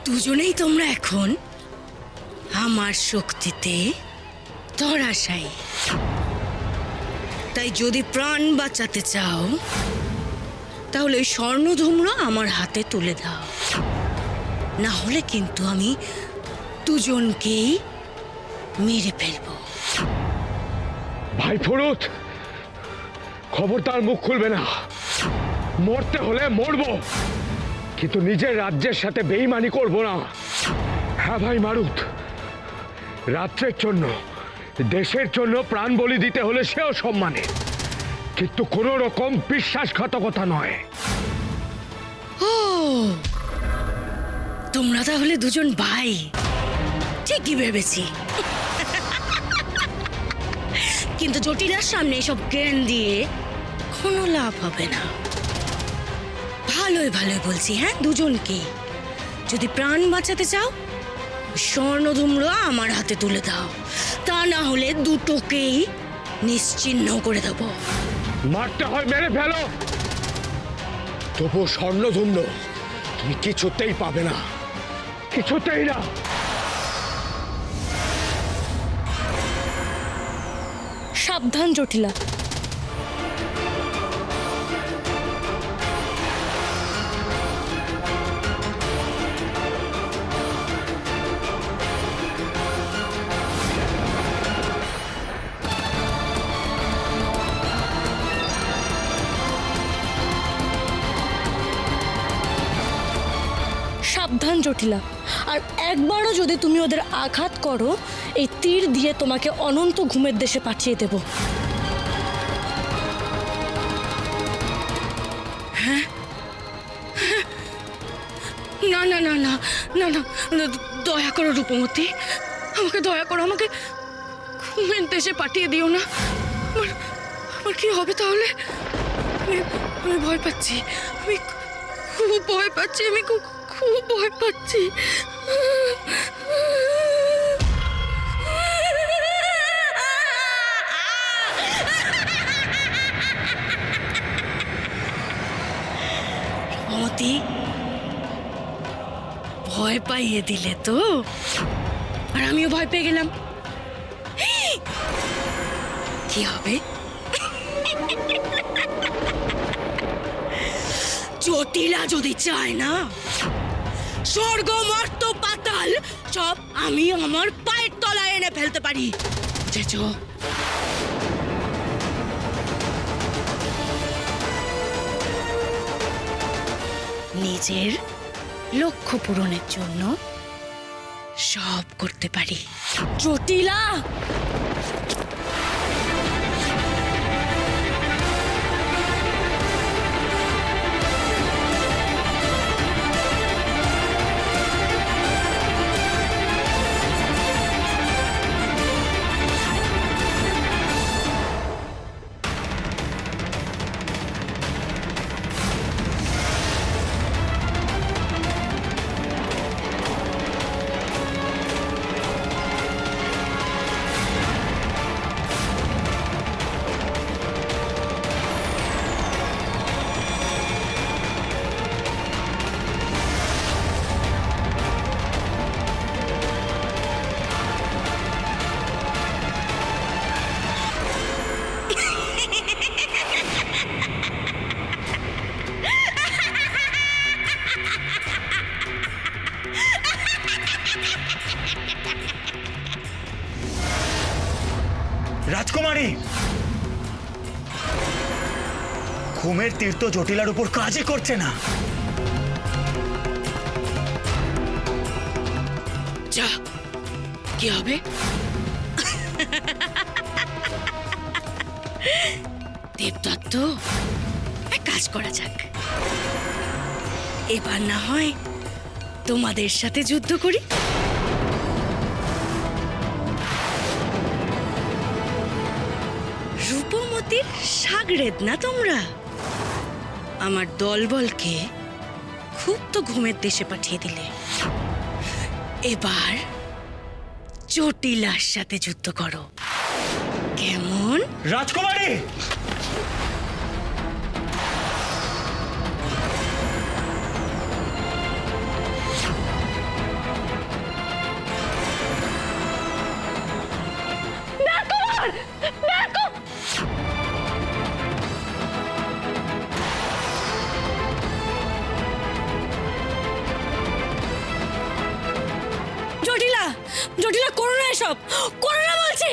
দুজনেই তোমরা এখন আমার শক্তিতে ধরাশায়ী। তাই যদি প্রাণ বাঁচাতে চাও তাহলে ওই স্বর্ণধূম্র আমার হাতে তুলে দাও, না হলে কিন্তু আমি দুজনকেই মেরে ফেলবো। ভাই ফরুত, খবরদার মুখ খুলবে না। মরতে হলে মরবো, কিন্তু নিজের রাজ্যের সাথে বেইমানি করব না। হ্যাঁ ভাই মারুত, রাজ্যের জন্য, দেশের জন্য প্রাণ বলি দিতে হলে সেও সম্মানে, কিন্তু কোনো রকম বিশ্বাসঘাতকতা নয়। ও, তোমরা তাহলে দুজন ভাই? ঠিকই ভেবেছি। কিন্তু জটিলার সামনে এসব জ্ঞান দিয়ে কোনো লাভ হবে না। ভালোই ভালোই বলছি, হ্যাঁ, দুজনকে। যদি প্রাণ বাঁচাতে চাও স্বর্ণধূম্র আমার হাতে তুলে দাও, তা না হলে দুটোকেই নিশ্চিহ্ন করে দেব। মারতে হয় মেরে ফেলো, তবু স্বর্ণধূম্র তুমি কিছুতেই পাবে না, কিছুতেই না। সাবধান জটিলা। সাবধান জটিলা, আর একবারও যদি তুমি ওদের আঘাত করো, এই তীর দিয়ে তোমাকে অনন্ত ঘুমের দেশে পাঠিয়ে দেব। হ্যাঁ, না না না না না না, দয়া করো রূপমতি, আমাকে দয়া করো, আমাকে ঘুমের দেশে পাঠিয়ে দিও না। আমার আমার কি হবে তাহলে? আমি ভয় পাচ্ছি, আমি খুব ভয় পাচ্ছি, আমি খুব ভয় পাচ্ছি। রূপমতি, ভয় পাইয়ে দিলে তো, আর আমিও ভয় পেয়ে গেলাম। কি হবে? জটিলা যদি চায় না, স্বর্গ মর্ত পাতাল সব আমি আমার পায়ের তলায় এনে ফেলতে পারি। বুঝেছো? নিজের লক্ষ্য পূরণের জন্য সব করতে পারি। জটিলা, রাজকুমারী, ঘুমের তীর তো জটিলার উপর কাজই করছে না। যা, কি হবে? দেবদত্ত, এক কাজ করা যাক, এবার না হয় তোমাদের সাথে যুদ্ধ করি। রূপমতির সাগরেদ না তোমরা? আমার দলবলকে খুব তো ঘুমের দেশে পাঠিয়ে দিলে, এবার জটিলার সাথে যুদ্ধ করো, কেমন? রাজকুমারী, জটিলা করো না এসব, করো না বলছি।